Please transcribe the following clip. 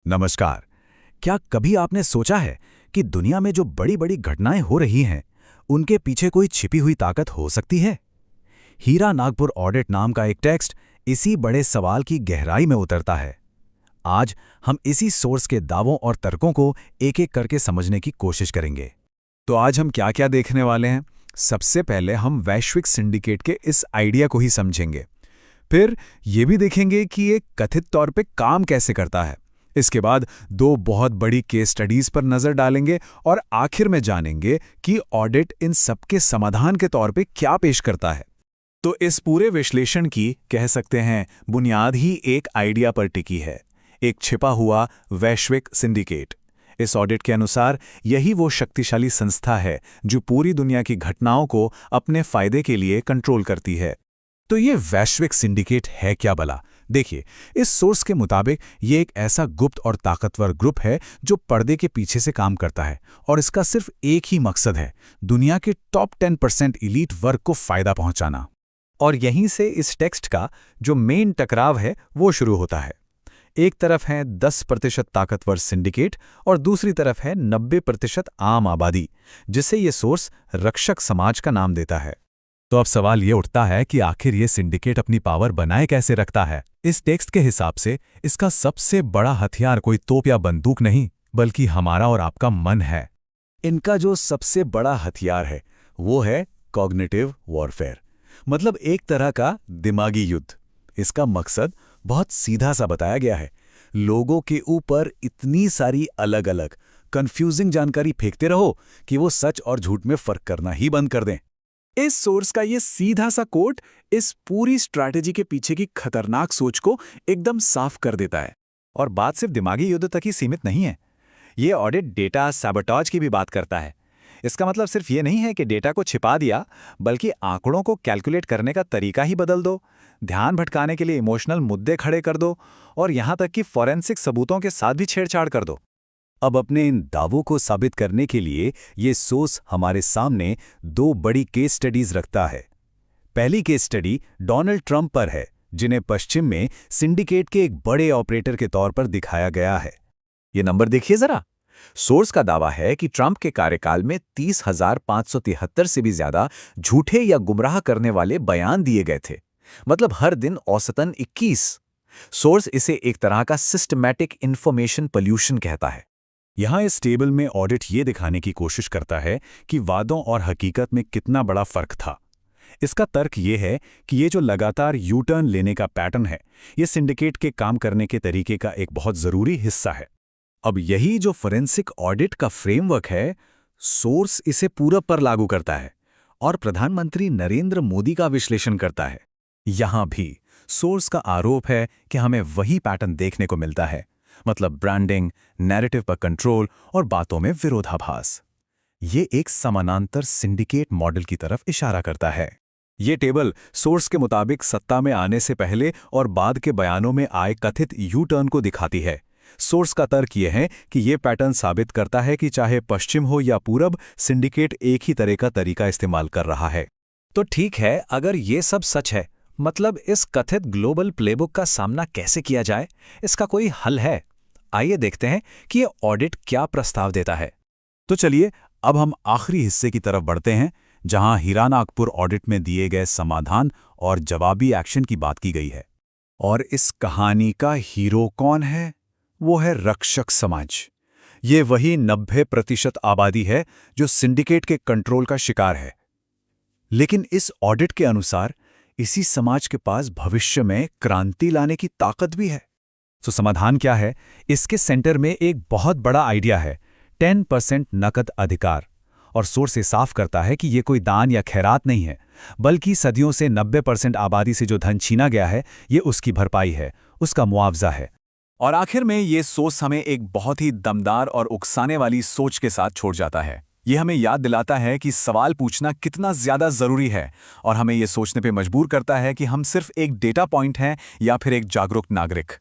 नमस्कार। क्या कभी आपने सोचा है कि दुनिया में जो बड़ी बड़ी घटनाएं हो रही हैं, उनके पीछे कोई छिपी हुई ताकत हो सकती है? हीरा नागपुर ऑडिट नाम का एक टेक्स्ट इसी बड़े सवाल की गहराई में उतरता है। आज हम इसी सोर्स के दावों और तर्कों को एक एक करके समझने की कोशिश करेंगे। तो आज हम क्या क्या देखने वाले हैं? सबसे पहले हम वैश्विक सिंडिकेट के इस आइडिया को ही समझेंगे। फिर ये भी देखेंगे कि ये कथित तौर पे काम कैसे करता है। इसके बाद दो बहुत बड़ी केस स्टडीज पर नजर डालेंगे और आखिर में जानेंगे कि ऑडिट इन सबके समाधान के तौर पे क्या पेश करता है। तो इस पूरे विश्लेषण की कह सकते हैं बुनियाद ही एक आइडिया पर टिकी है, एक छिपा हुआ वैश्विक सिंडिकेट। इस ऑडिट के अनुसार यही वो शक्तिशाली संस्था है जो पूरी दुनिया की घटनाओं को अपने फायदे के लिए कंट्रोल करती है। तो ये वैश्विक सिंडिकेट है क्या भला? देखिए, इस सोर्स के मुताबिक ये एक ऐसा गुप्त और ताकतवर ग्रुप है जो पर्दे के पीछे से काम करता है और इसका सिर्फ एक ही मकसद है, दुनिया के टॉप 10% इलीट वर्ग को फायदा पहुंचाना। और यहीं से इस टेक्स्ट का जो मेन टकराव है वो शुरू होता है। एक तरफ है 10% ताकतवर सिंडिकेट और दूसरी तरफ है 90% आम आबादी, जिसे ये सोर्स रक्षक समाज का नाम देता है। तो अब सवाल ये उठता है कि आखिर ये सिंडिकेट अपनी पावर बनाए कैसे रखता है? इस टेक्स्ट के हिसाब से इसका सबसे बड़ा हथियार कोई तोप या बंदूक नहीं, बल्कि हमारा और आपका मन है। इनका जो सबसे बड़ा हथियार है वो है कॉग्निटिव वॉरफेयर, मतलब एक तरह का दिमागी युद्ध। इसका मकसद बहुत सीधा सा बताया गया है, लोगों के ऊपर इतनी सारी अलग अलग कंफ्यूजिंग जानकारी फेंकते रहो कि वो सच और झूठ में फर्क करना ही बंद कर दें। इस सोर्स का ये सीधा सा कोट इस पूरी स्ट्रैटेजी के पीछे की खतरनाक सोच को एकदम साफ कर देता है। और बात सिर्फ दिमागी युद्ध तक ही सीमित नहीं है, ये ऑडिट डेटा सैबोटेज की भी बात करता है। इसका मतलब सिर्फ ये नहीं है कि डेटा को छिपा दिया, बल्कि आंकड़ों को कैलकुलेट करने का तरीका ही बदल दो, ध्यान भटकाने के लिए इमोशनल मुद्दे खड़े कर दो और यहां तक कि फॉरेंसिक सबूतों के साथ भी छेड़छाड़ कर दो। अब अपने इन दावों को साबित करने के लिए ये सोर्स हमारे सामने दो बड़ी केस स्टडीज रखता है। पहली केस स्टडी डोनाल्ड ट्रंप पर है, जिन्हें पश्चिम में सिंडिकेट के एक बड़े ऑपरेटर के तौर पर दिखाया गया है। ये नंबर देखिए जरा। सोर्स का दावा है कि ट्रंप के कार्यकाल में 30,573 से भी ज्यादा झूठे या गुमराह करने वाले बयान दिए गए थे, मतलब हर दिन औसतन 21। सोर्स इसे एक तरह का सिस्टमैटिक इंफॉर्मेशन पोल्यूशन कहता है। यहाँ इस टेबल में ऑडिट ये दिखाने की कोशिश करता है कि वादों और हकीकत में कितना बड़ा फर्क था। इसका तर्क ये है कि ये जो लगातार यू टर्न लेने का पैटर्न है, ये सिंडिकेट के काम करने के तरीके का एक बहुत जरूरी हिस्सा है। अब यही जो फोरेंसिक ऑडिट का फ्रेमवर्क है, सोर्स इसे पूरब पर लागू करता है और प्रधानमंत्री नरेंद्र मोदी का विश्लेषण करता है। यहां भी सोर्स का आरोप है कि हमें वही पैटर्न देखने को मिलता है, मतलब ब्रांडिंग, नैरेटिव पर कंट्रोल और बातों में विरोधाभास। ये एक समानांतर सिंडिकेट मॉडल की तरफ इशारा करता है। ये टेबल सोर्स के मुताबिक सत्ता में आने से पहले और बाद के बयानों में आए कथित यू टर्न को दिखाती है। सोर्स का तर्क यह है कि यह पैटर्न साबित करता है कि चाहे पश्चिम हो या पूरब, सिंडिकेट एक ही तरह का तरीका इस्तेमाल कर रहा है। तो ठीक है, अगर ये सब सच है, मतलब इस कथित ग्लोबल प्लेबुक का सामना कैसे किया जाए? इसका कोई हल है? आइए देखते हैं कि ये ऑडिट क्या प्रस्ताव देता है। तो चलिए अब हम आखिरी हिस्से की तरफ बढ़ते हैं, जहां हीरा नागपुर ऑडिट में दिए गए समाधान और जवाबी एक्शन की बात की गई है। और इस कहानी का हीरो कौन है? वो है रक्षक समाज। ये वही 90% आबादी है जो सिंडिकेट के कंट्रोल का शिकार है। लेकिन इस ऑडिट के अनुसार इसी समाज के पास भविष्य में क्रांति लाने की ताकत भी है। तो समाधान क्या है? इसके सेंटर में एक बहुत बड़ा आइडिया है, 10% नकद अधिकार। और सोर्स से साफ करता है कि ये कोई दान या खैरात नहीं है, बल्कि सदियों से 90% आबादी से जो धन छीना गया है, ये उसकी भरपाई है, उसका मुआवजा है। और आखिर में ये सोच हमें एक बहुत ही दमदार और उकसाने वाली सोच के साथ छोड़ जाता है। ये हमें याद दिलाता है कि सवाल पूछना कितना ज्यादा जरूरी है, और हमें ये सोचने पे मजबूर करता है कि हम सिर्फ एक डेटा पॉइंट हैं या फिर एक जागरूक नागरिक।